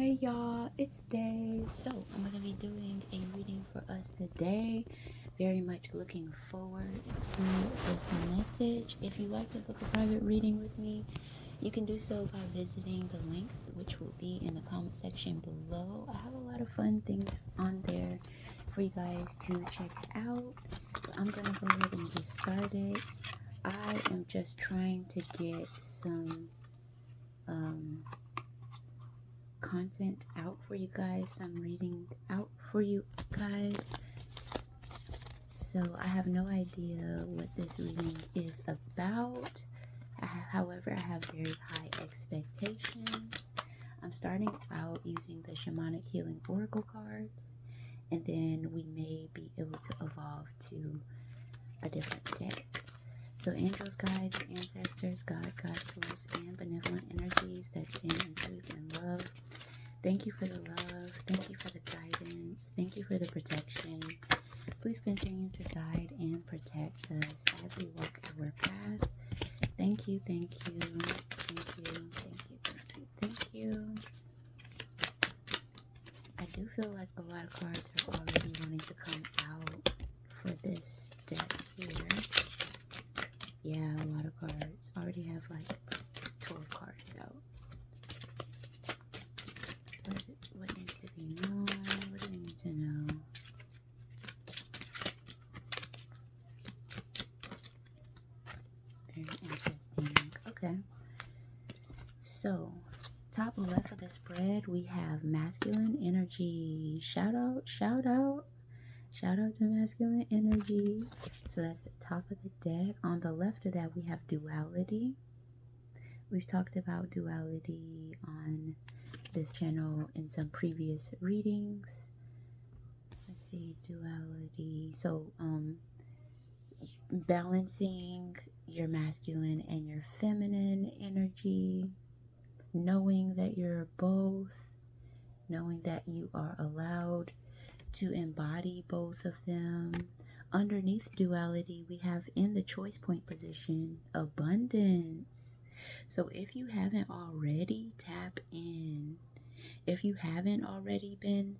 Hey y'all, it's Day. So I'm going to be doing a reading for us today. Very much looking forward to this message. If you'd like to book a private reading with me, you can do so by visiting the link, which will be in the comment section below. I have a lot of fun things on there for you guys to check out. But I'm going to go ahead and get started. I am just trying to get some content out for you guys, some reading out for you guys. So I have no idea what this reading is about. However, I have very high expectations. I'm starting out using the Shamanic Healing Oracle cards, and then we may be able to evolve to a different deck. So angels, guides, ancestors, God, source, and benevolent energies that's in truth and love. Thank you for the love. Thank you for the guidance. Thank you for the protection. Please continue to guide and protect us as we walk our path. Thank you, thank you, thank you, thank you, thank you, thank you. I do feel like a lot of cards are already wanting to come out for this deck here. Yeah, a lot of cards. Already have like 12 cards out. What needs to be known? What do we need to know? Very interesting. Okay. So, top left of the spread, we have masculine energy. Shout out, shout out. Shout out to masculine energy. So that's the top of the deck. On the left of that, we have duality. We've talked about duality on this channel in some previous readings. Let's see, duality. So, balancing your masculine and your feminine energy, knowing that you're both, knowing that you are allowed to embody both of them. Underneath duality, we have in the choice point position, abundance. So if you haven't already, tap in. If you haven't already been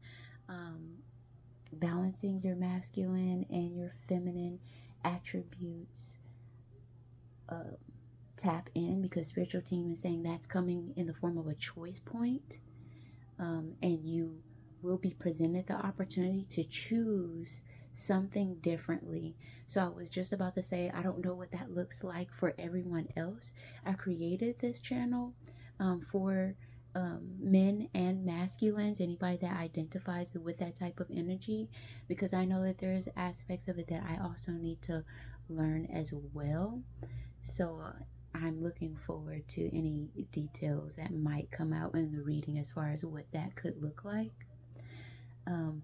balancing your masculine and your feminine attributes, tap in, because spiritual team is saying that's coming in the form of a choice point, and you will be presented the opportunity to choose something differently. So I was just about to say, I don't know what that looks like for everyone else. I created this channel for men and masculines, anybody that identifies with that type of energy, because I know that there's aspects of it that I also need to learn as well. So I'm looking forward to any details that might come out in the reading as far as what that could look like.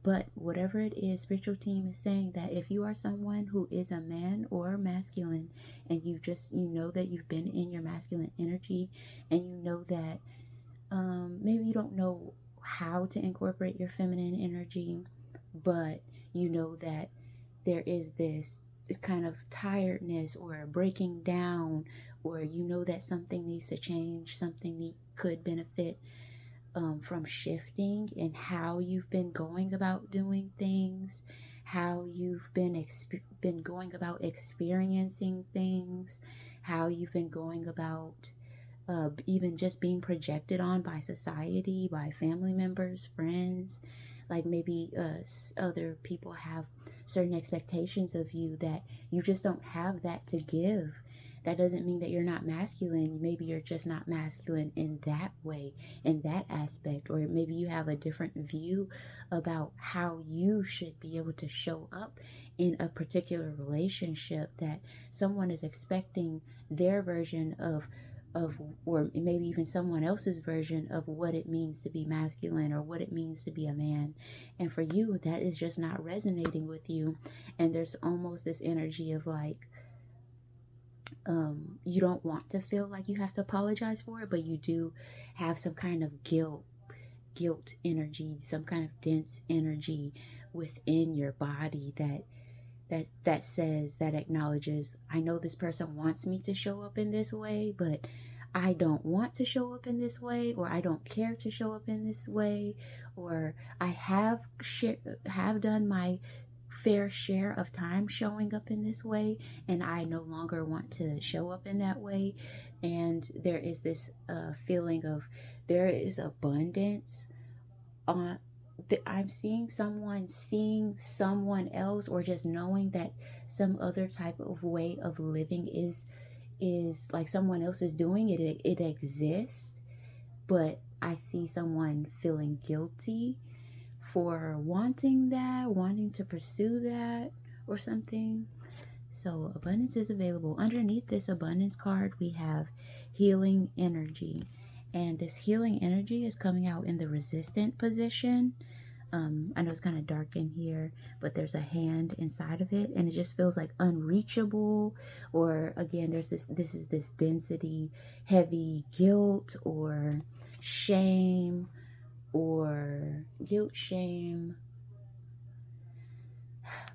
But whatever it is, spiritual team is saying that if you are someone who is a man or masculine, and you know that you've been in your masculine energy, and you know that maybe you don't know how to incorporate your feminine energy, but you know that there is this kind of tiredness or breaking down, or you know that something needs to change, something could benefit from shifting in how you've been going about doing things, how you've been going about experiencing things, how you've been going about even just being projected on by society, by family members, friends. Like maybe other people have certain expectations of you that you just don't have that to give. That doesn't mean that you're not masculine. Maybe you're just not masculine in that way, in that aspect. Or maybe you have a different view about how you should be able to show up in a particular relationship, that someone is expecting their version of or maybe even someone else's version of what it means to be masculine or what it means to be a man. And for you, that is just not resonating with you. And there's almost this energy of like, you don't want to feel like you have to apologize for it, but you do have some kind of guilt energy, some kind of dense energy within your body that acknowledges, I know this person wants me to show up in this way, but I don't want to show up in this way, or I don't care to show up in this way, or I have done my fair share of time showing up in this way, and I no longer want to show up in that way. And there is this feeling of there is abundance on I'm seeing someone else, or just knowing that some other type of way of living is like someone else is doing it. It exists, but I see someone feeling guilty for wanting to pursue that or something. So abundance is available. Underneath this abundance card, we have healing energy. And this healing energy is coming out in the resistant position. I know it's kind of dark in here, but there's a hand inside of it, and it just feels like unreachable. Or again, this is this density, heavy guilt or shame, or shame,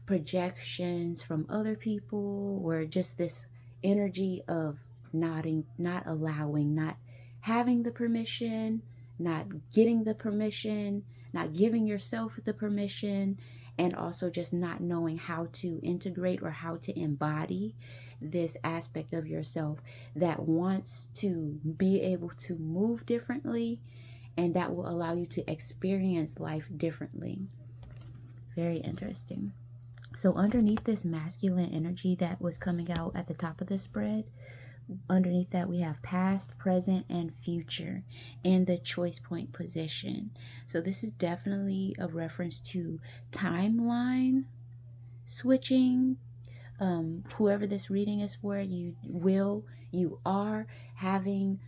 projections from other people, or just this energy of not allowing, not having the permission, not getting the permission, not giving yourself the permission, and also just not knowing how to integrate or how to embody this aspect of yourself that wants to be able to move differently, and that will allow you to experience life differently. Very interesting. So underneath this masculine energy that was coming out at the top of the spread, underneath that we have past, present, and future in the choice point position. So this is definitely a reference to timeline switching. Whoever this reading is for, you are having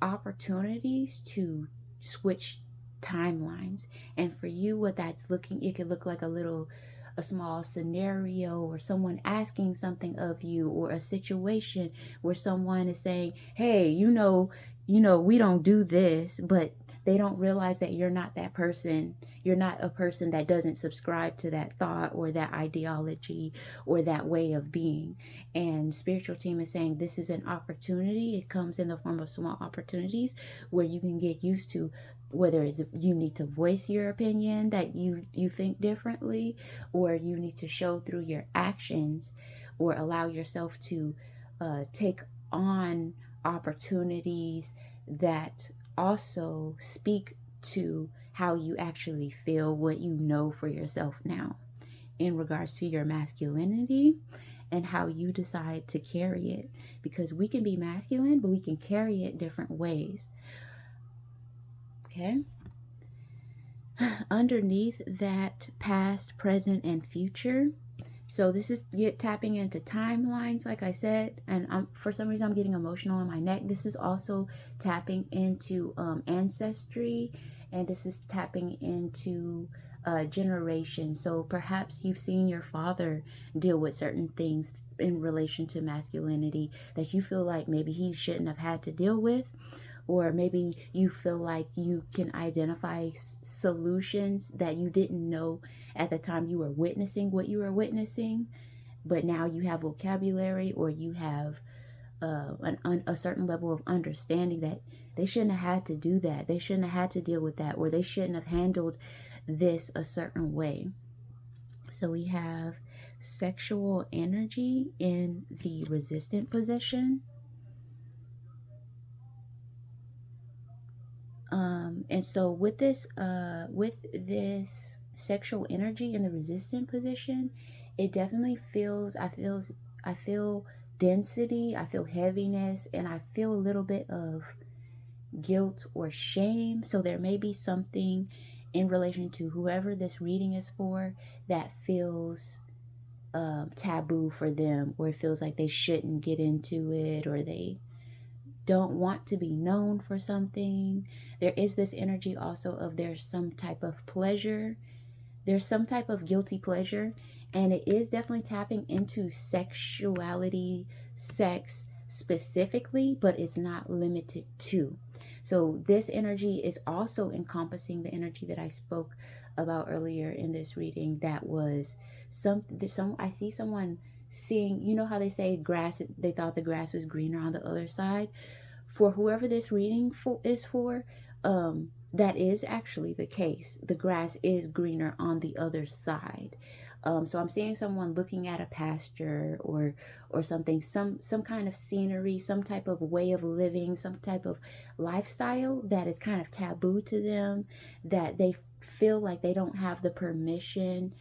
opportunities to switch timelines. And for you, what that's looking, it could look like a small scenario, or someone asking something of you, or a situation where someone is saying, hey, we don't do this, but they don't realize that you're not that person. You're not a person that doesn't subscribe to that thought or that ideology or that way of being. And spiritual team is saying this is an opportunity. It comes in the form of small opportunities where you can get used to, whether it's you need to voice your opinion that you think differently, or you need to show through your actions, or allow yourself to take on opportunities that also speak to how you actually feel, what you know for yourself now in regards to your masculinity and how you decide to carry it. Because we can be masculine, but we can carry it different ways. Okay? Underneath that past, present, and future. So this is tapping into timelines, like I said, and for some reason I'm getting emotional in my neck. This is also tapping into ancestry, and this is tapping into generation. So perhaps you've seen your father deal with certain things in relation to masculinity that you feel like maybe he shouldn't have had to deal with. Or maybe you feel like you can identify solutions that you didn't know at the time you were witnessing what you were witnessing, but now you have vocabulary, or you have a certain level of understanding that they shouldn't have had to do that. They shouldn't have had to deal with that, or they shouldn't have handled this a certain way. So we have sexual energy in the resistant position. And so with this sexual energy in the resistant position, it definitely I feel density, I feel heaviness, and I feel a little bit of guilt or shame. So there may be something in relation to whoever this reading is for that feels taboo for them, or it feels like they shouldn't get into it, or they don't want to be known for something. There is this energy also of there's some type of pleasure. There's some type of guilty pleasure, and it is definitely tapping into sexuality, sex specifically, but it's not limited to. So this energy is also encompassing the energy that I spoke about earlier in this reading. That was I see someone seeing, you know how they say grass, they thought the grass was greener on the other side. for whoever this reading is for, that is actually the case. The grass is greener on the other side. So I'm seeing someone looking at a pasture or something, some kind of scenery, some type of way of living, some type of lifestyle that is kind of taboo to them, that they feel like they don't have the permission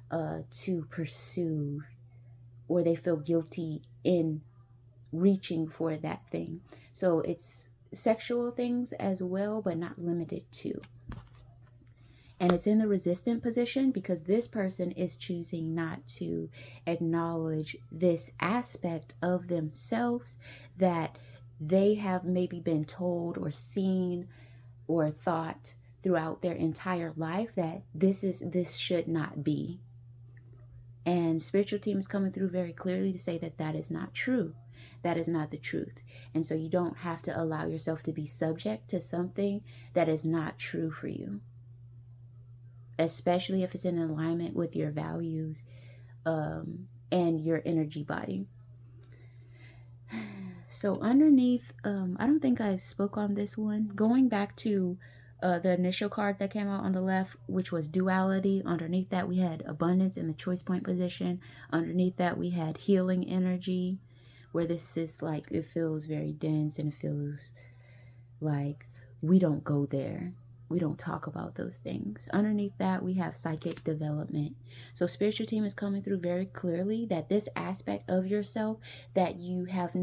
to pursue, or they feel guilty in reaching for that thing. So it's sexual things as well, but not limited to. And it's in the resistant position because this person is choosing not to acknowledge this aspect of themselves that they have maybe been told or seen or thought throughout their entire life that this should not be. And spiritual team is coming through very clearly to say that that is not true. That is not the truth. And so you don't have to allow yourself to be subject to something that is not true for you, especially if it's in alignment with your values and your energy body. So underneath, I don't think I spoke on this one. Going back to the initial card that came out on the left, which was duality. Underneath that, we had abundance in the choice point position. Underneath that, we had healing energy, where this is like, it feels very dense and it feels like we don't go there. We don't talk about those things. Underneath that, we have psychic development. So spiritual team is coming through very clearly that this aspect of yourself that you have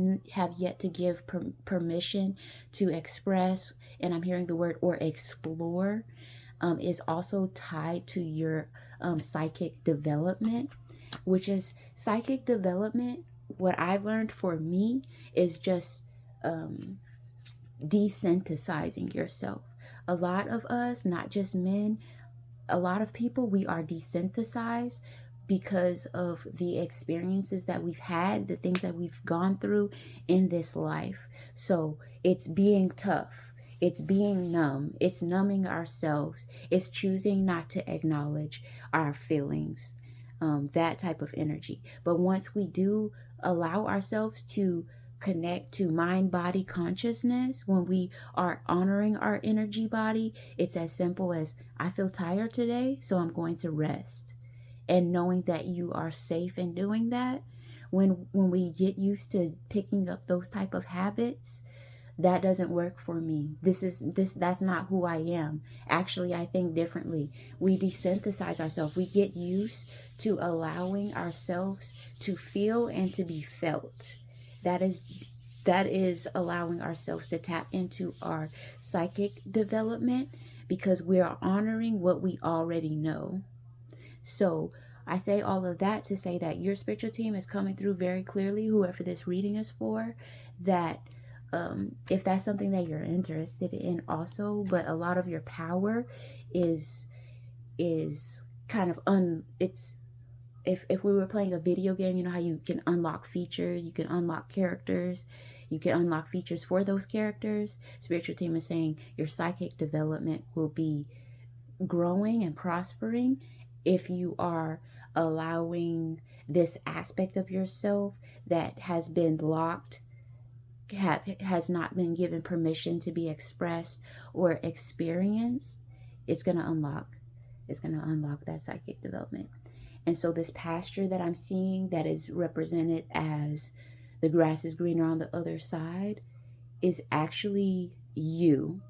yet to give permission to express, and I'm hearing the word or explore, is also tied to your psychic development, which is psychic development. What I've learned for me is just desensitizing yourself. A lot of us, not just men, a lot of people, we are desensitized because of the experiences that we've had, the things that we've gone through in this life. So it's being tough. It's being numb. It's numbing ourselves. It's choosing not to acknowledge our feelings, that type of energy. But once we do allow ourselves to connect to mind body consciousness, when we are honoring our energy body, it's as simple as, I feel tired today, so I'm going to rest. And knowing that you are safe in doing that, when we get used to picking up those type of habits, that doesn't work for me. That's not who I am. Actually, I think differently. We desynthesize ourselves. We get used to allowing ourselves to feel and to be felt. That is allowing ourselves to tap into our psychic development, because we are honoring what we already know. So I say all of that to say that your spiritual team is coming through very clearly, whoever this reading is for, that if that's something that you're interested in also, but a lot of your power is kind of it's, if we were playing a video game, you know how you can unlock features, you can unlock characters, you can unlock features for those characters. Spiritual team is saying your psychic development will be growing and prospering if you are allowing this aspect of yourself that has been locked, has not been given permission to be expressed or experienced. It's going to unlock that psychic development. And so this pasture that I'm seeing, that is represented as the grass is greener on the other side, is actually you.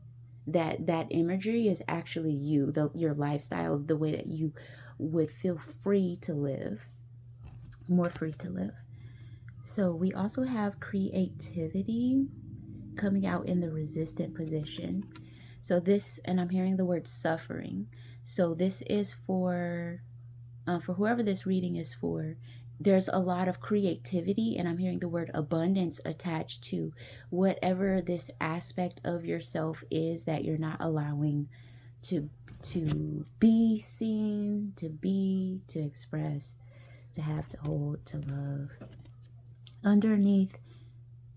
That imagery is actually you, your lifestyle, the way that you would feel free to live, more free to live. So we also have creativity coming out in the resistant position. So this, and I'm hearing the word suffering. So this is for whoever this reading is for. There's a lot of creativity, and I'm hearing the word abundance attached to whatever this aspect of yourself is that you're not allowing to be seen, to express, to have, to hold, to love. Underneath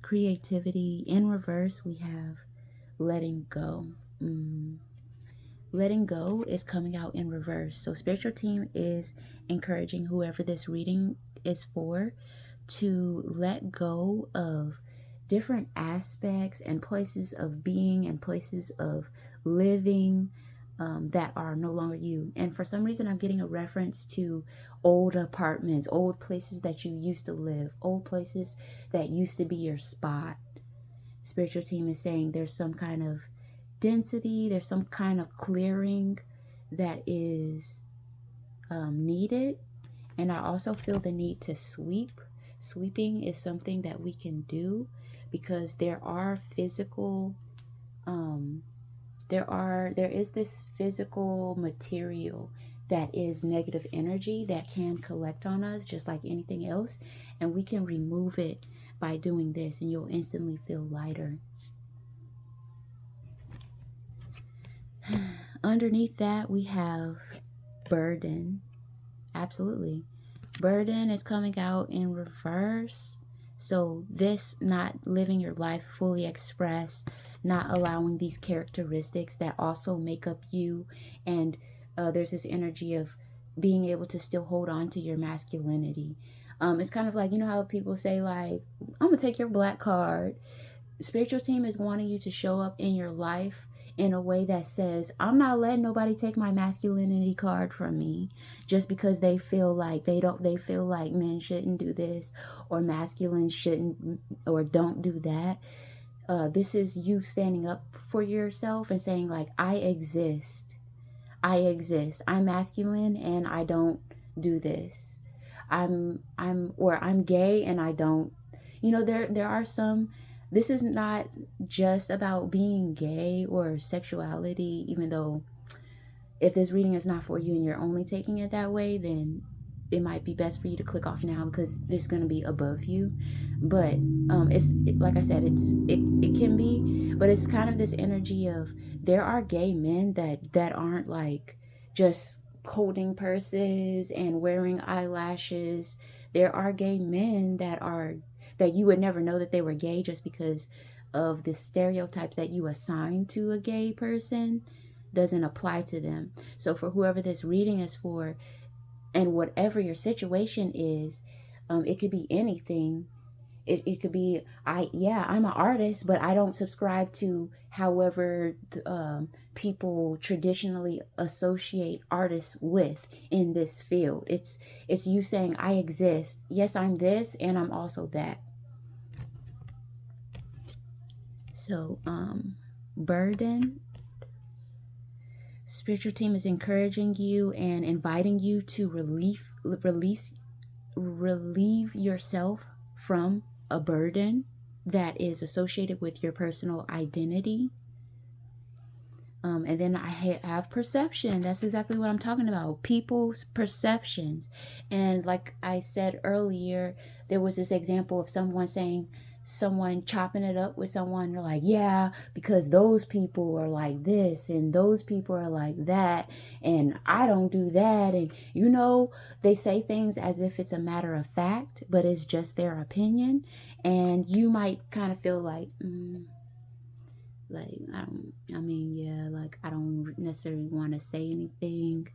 creativity, in reverse, we have letting go. Letting go is coming out in reverse. So spiritual team is encouraging whoever this reading is for to let go of different aspects and places of being and places of living that are no longer you. And for some reason, I'm getting a reference to old apartments, old places that you used to live, old places that used to be your spot. Spiritual team is saying there's some kind of density, there's some kind of clearing that is needed. And I also feel the need to sweep. Sweeping is something that we can do because there are physical there is this physical material that is negative energy that can collect on us just like anything else, and we can remove it by doing this, and you'll instantly feel lighter. Underneath that, we have burden. Absolutely. Burden is coming out in reverse. So this not living your life fully expressed, not allowing these characteristics that also make up you. And there's this energy of being able to still hold on to your masculinity. It's kind of like, you know how people say like, I'm going to take your black card. Spiritual team is wanting you to show up in your life in a way that says, I'm not letting nobody take my masculinity card from me just because they feel like they feel like men shouldn't do this or masculine shouldn't or don't do that. This is you standing up for yourself and saying like, I exist. I'm masculine and I don't do this. I'm gay and I don't, there are some. This is not just about being gay or sexuality, even though if this reading is not for you and you're only taking it that way, then it might be best for you to click off now because this is going to be above you. But like I said, it can be, but it's kind of this energy of there are gay men that aren't like just holding purses and wearing eyelashes. There are gay men that you would never know that they were gay just because of the stereotypes that you assign to a gay person doesn't apply to them. So for whoever this reading is for, and whatever your situation is, it could be anything. It could be, I'm an artist, but I don't subscribe to however people traditionally associate artists with in this field. It's you saying, I exist. Yes, I'm this, and I'm also that. So, burden. Spiritual team is encouraging you and inviting you to relieve yourself from a burden that is associated with your personal identity. And then I have perception. That's exactly what I'm talking about. People's perceptions. And like I said earlier, there was this example of someone chopping it up with someone. They're like, yeah, because those people are like this and those people are like that. And I don't do that. And, they say things as if it's a matter of fact, but it's just their opinion. And you might kind of feel like, I don't necessarily want to say anything,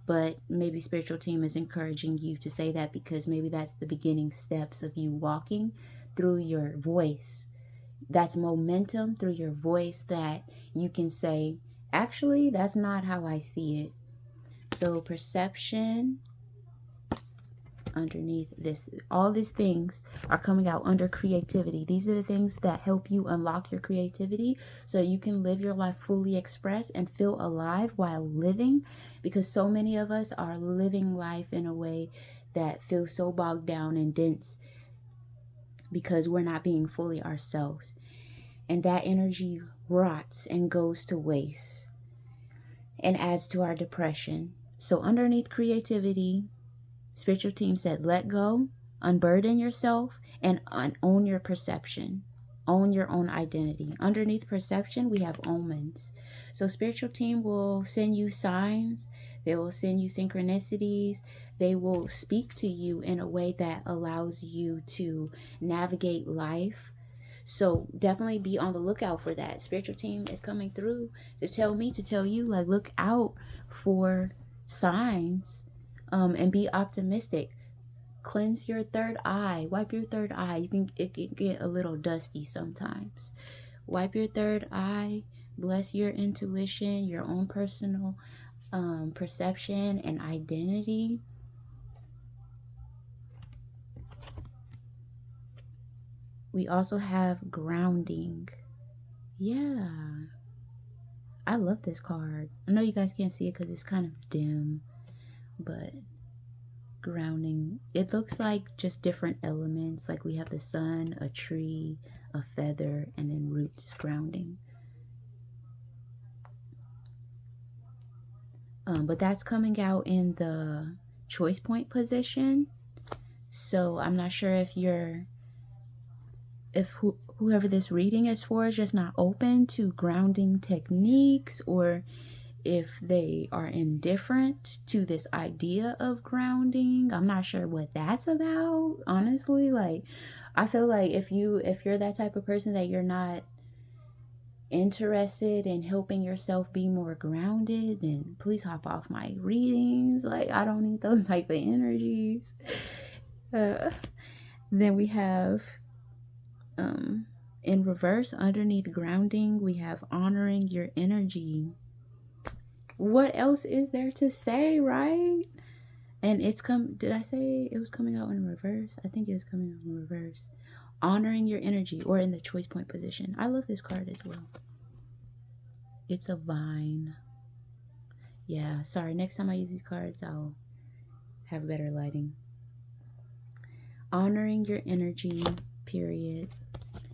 but maybe spiritual team is encouraging you to say that because maybe that's the beginning steps of you walking through your voice. That's momentum through your voice that you can say, actually, that's not how I see it. So perception. Underneath this, all these things are coming out under creativity. These are the things that help you unlock your creativity so you can live your life fully expressed and feel alive while living, because so many of us are living life in a way that feels so bogged down and dense because we're not being fully ourselves, and that energy rots and goes to waste and adds to our depression. So underneath creativity, spiritual team said, let go, unburden yourself, and own your perception. Own your own identity. Underneath perception, we have omens. So spiritual team will send you signs. They will send you synchronicities. They will speak to you in a way that allows you to navigate life. So definitely be on the lookout for that. Spiritual team is coming through to tell you, like, look out for signs. And be optimistic. cleanse your third eye. Wipe your third eye. It can get a little dusty sometimes. Wipe your third eye. Bless your intuition, your own personal perception and identity. We also have grounding. Yeah. I love this card. I know you guys can't see it because it's kind of dim, but grounding. It looks like just different elements. Like we have the sun, a tree, a feather, and then roots grounding. But that's coming out in the choice point position. So I'm not sure if whoever this reading is for is just not open to grounding techniques, or if they are indifferent to this idea of grounding. I'm not sure what that's about, honestly. Like, I feel like if you're that type of person that you're not interested in helping yourself be more grounded, then please hop off my readings. Like, I don't need those type of energies. Then we have in reverse, underneath grounding, we have honoring your energy. What else is there to say, right? And did I say it was coming out in reverse? I think it was coming out in reverse. Honoring your energy, or in the choice point position. I love this card as well. It's a vine. Yeah, sorry. Next time I use these cards, I'll have better lighting. Honoring your energy, period.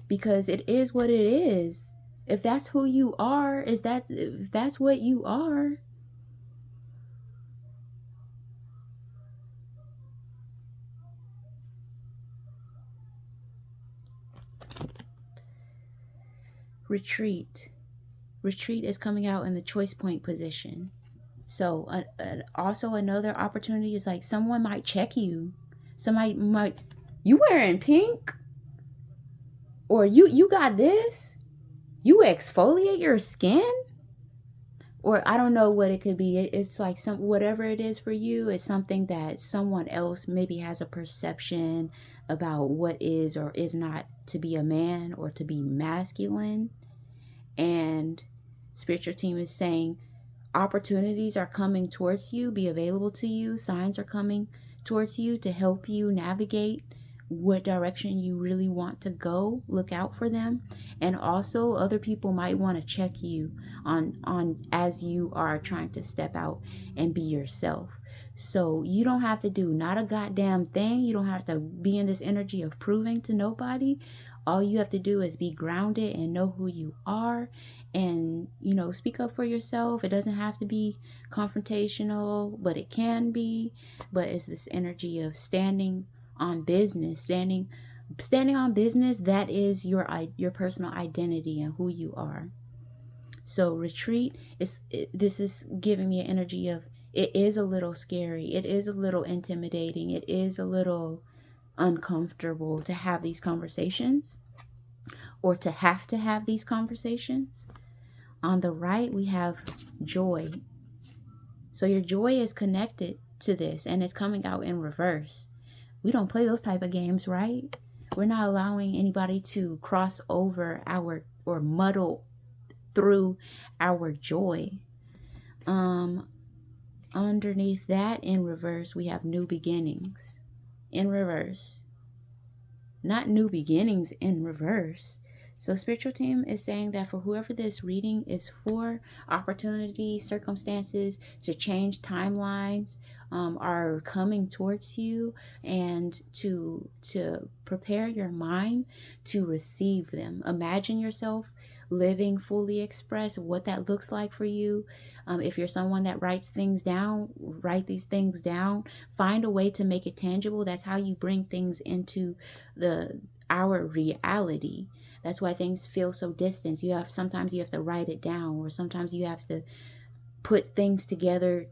Because it is what it is. If that's who you are, if that's what you are. Retreat. Retreat is coming out in the choice point position. So also another opportunity is like someone might check you. Somebody might, you wearing pink? Or you got this? You exfoliate your skin? Or I don't know what it could be. It's like whatever it is for you, it's something that someone else maybe has a perception about what is or is not to be a man or to be masculine. And spiritual team is saying opportunities are coming towards you, be available to you. Signs are coming towards you to help you navigate what direction you really want to go. Look out for them. And also other people might want to check you on as you are trying to step out and be yourself. So you don't have to do not a goddamn thing. You don't have to be in this energy of proving to nobody. All you have to do is be grounded and know who you are, and speak up for yourself. It doesn't have to be confrontational, but it can be. But it's this energy of standing on business, standing on business. That is your personal identity and who you are. So retreat this is giving me an energy of, it is a little scary, it is a little intimidating, it is a little uncomfortable to have these conversations, or to have these conversations. On the right, we have joy. So your joy is connected to this, and it's coming out in reverse. We don't play those type of games, right? We're not allowing anybody to cross over or muddle through our joy. Underneath that, in reverse, we have new beginnings. In reverse. Not new beginnings in reverse. So spiritual team is saying that for whoever this reading is for, opportunities, circumstances to change timelines are coming towards you, and to prepare your mind to receive them. Imagine yourself living fully express, what that looks like for you. If you're someone that writes things down, write these things down. Find a way to make it tangible. That's how you bring things into our reality. That's why things feel so distant. Sometimes you have to write it down, or sometimes you have to put things together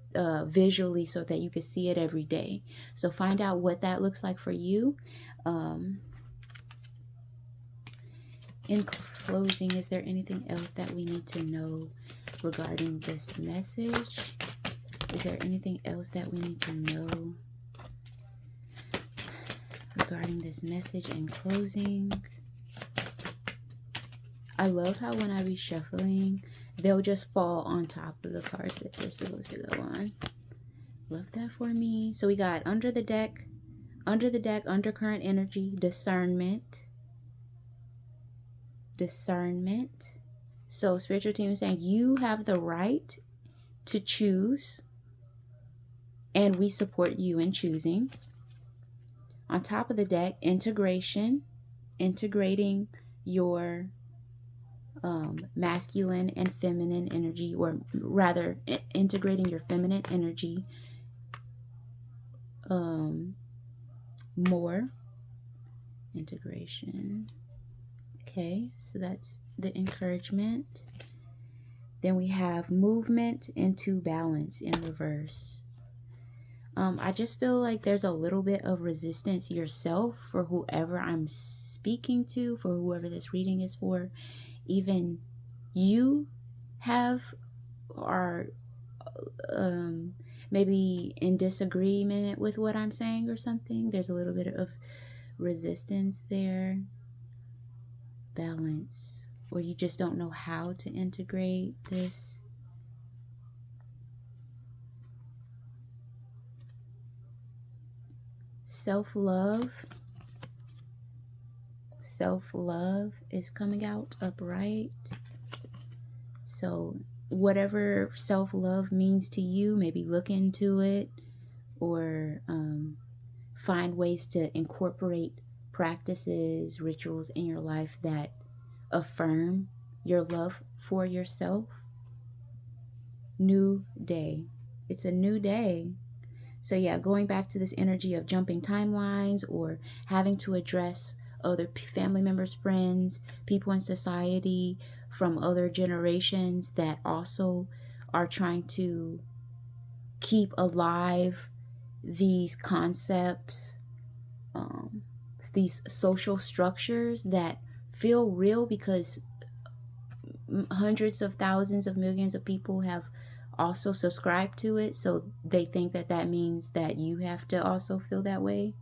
visually so that you can see it every day. So find out what that looks like for you. In closing, is there anything else that we need to know regarding this message? Is there anything else that we need to know? regarding this message and closing. I love how when I be shuffling, they'll just fall on top of the cards that they're supposed to go on. Love that for me. So we got under the deck, undercurrent energy, discernment. So spiritual team is saying you have the right to choose, and we support you in choosing. On top of the deck, integration, integrating your masculine and feminine energy, or rather integrating your feminine energy more. Integration. Okay, so that's the encouragement. Then we have movement into balance in reverse. I just feel like there's a little bit of resistance yourself for whoever I'm speaking to, for whoever this reading is for. Even you are maybe in disagreement with what I'm saying or something. There's a little bit of resistance there. Balance, or you just don't know how to integrate this. Self-love is coming out upright. So whatever self-love means to you, maybe look into it, or find ways to incorporate practices, rituals in your life that affirm your love for yourself. New day. It's a new day. So yeah, going back to this energy of jumping timelines, or having to address other family members, friends, people in society from other generations that also are trying to keep alive these concepts, these social structures that feel real because hundreds of thousands of millions of people have also subscribed to it. So they think that that means that you have to also feel that way.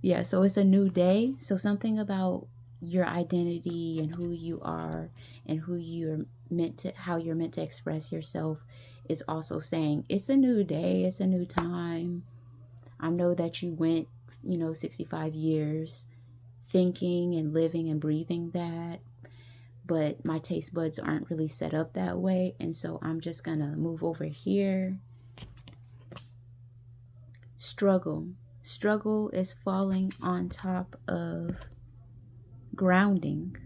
Yeah, so it's a new day. So something about your identity and who you are and who you're meant to, how you're meant to express yourself is also saying it's a new day, it's a new time. I know that you went, 65 years thinking and living and breathing that, but my taste buds aren't really set up that way. And so I'm just gonna move over here. Struggle is falling on top of grounding.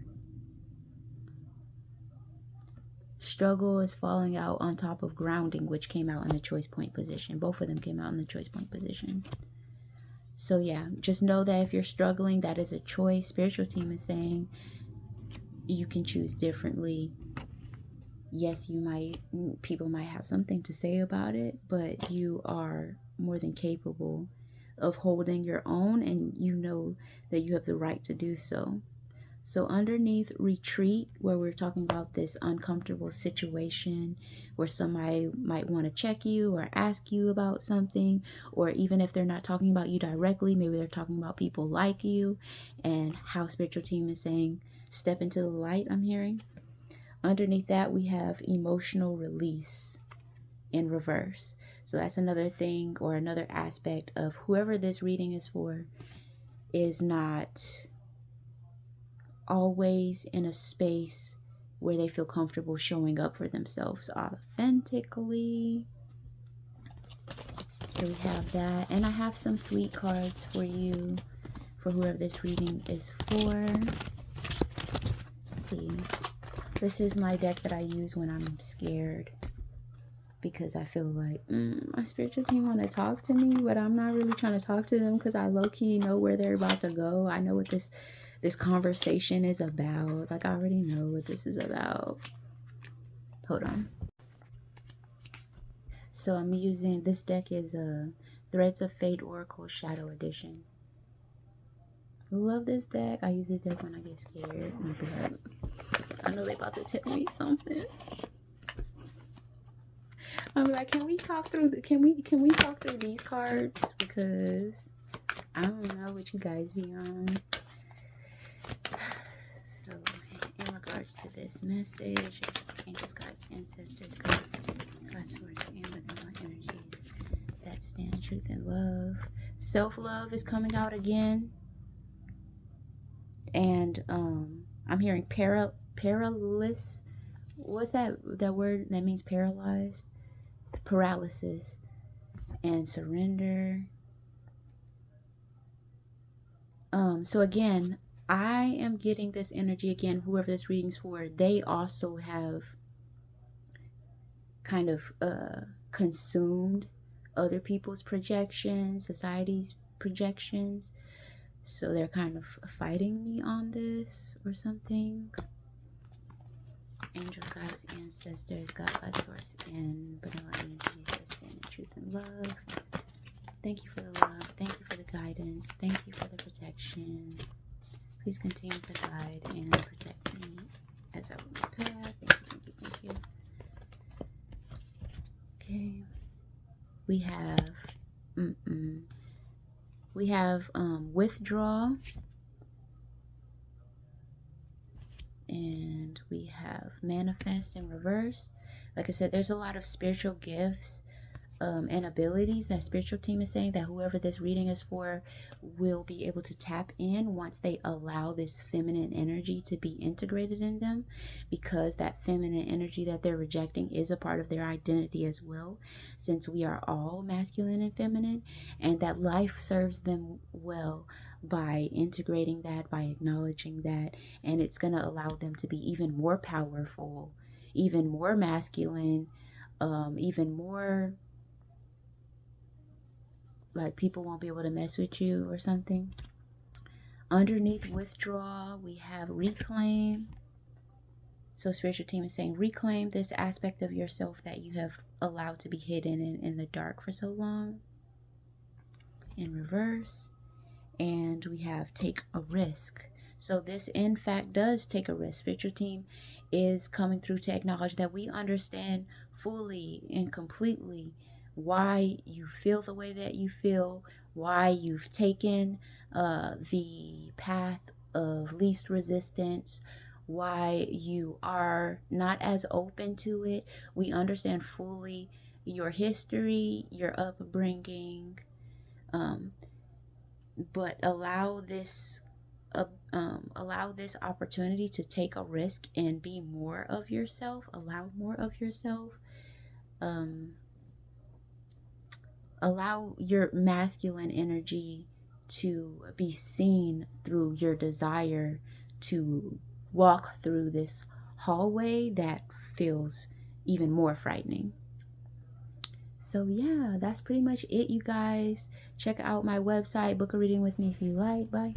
Struggle is falling out on top of grounding, which came out in the choice point position. Both of them came out in the choice point position. So yeah, just know that if you're struggling, that is a choice. Spiritual team is saying you can choose differently. Yes, people might have something to say about it, but you are more than capable of holding your own, and you know that you have the right to do so. So underneath retreat, where we're talking about this uncomfortable situation where somebody might want to check you or ask you about something, or even if they're not talking about you directly, maybe they're talking about people like you, and how spiritual team is saying step into the light, I'm hearing. Underneath that, we have emotional release in reverse. So that's another thing, or another aspect of whoever this reading is for is not always in a space where they feel comfortable showing up for themselves authentically. So we have that. And I have some sweet cards for you, for whoever this reading is for. Let's see. This is my deck that I use when I'm scared, because I feel like my spiritual team want to talk to me, but I'm not really trying to talk to them because I low-key know where they're about to go. I know what this conversation is about. Like, I already know what this is about. Hold on. So I'm using, this deck is a Threads of Fate Oracle Shadow Edition. Love this deck. I use this deck when I get scared. I know they about to tell me something. I'm like, can we talk through can we talk through these cards, because I don't know what you guys be on. So in regards to this message, angels, guides, ancestors, God source, and benevolent energies that stand truth and love. Self-love is coming out again. And I'm hearing paralysis. What's that word that means paralyzed? The paralysis. And surrender. So again, I am getting this energy again, whoever this reading's for, they also have kind of consumed other people's projections, society's projections. So they're kind of fighting me on this or something. Angels, guides, ancestors, God, source, and benevolent energies that stand in truth and love. Thank you for the love. Thank you for the guidance. Thank you for the protection. Please continue to guide and protect me as I walk my path. Thank you, thank you, thank you. Okay. We have withdraw, and we have manifest in reverse. Like I said, there's a lot of spiritual gifts and abilities that spiritual team is saying that whoever this reading is for will be able to tap in once they allow this feminine energy to be integrated in them, because that feminine energy that they're rejecting is a part of their identity as well, since we are all masculine and feminine, and that life serves them well by integrating that, by acknowledging that, and it's going to allow them to be even more powerful, even more masculine, even more like people won't be able to mess with you or something. Underneath withdraw, we have reclaim. So spiritual team is saying reclaim this aspect of yourself that you have allowed to be hidden in the dark for so long. In reverse. And we have take a risk. So this in fact does take a risk. Spiritual team is coming through to acknowledge that we understand fully and completely why you feel the way that you feel, why you've taken the path of least resistance, why you are not as open to it. We understand fully your history, your upbringing, but allow this opportunity to take a risk and be more of yourself. Allow more of yourself. Allow your masculine energy to be seen through your desire to walk through this hallway that feels even more frightening. So yeah, that's pretty much it, you guys. Check out my website, book a reading with me if you like. Bye.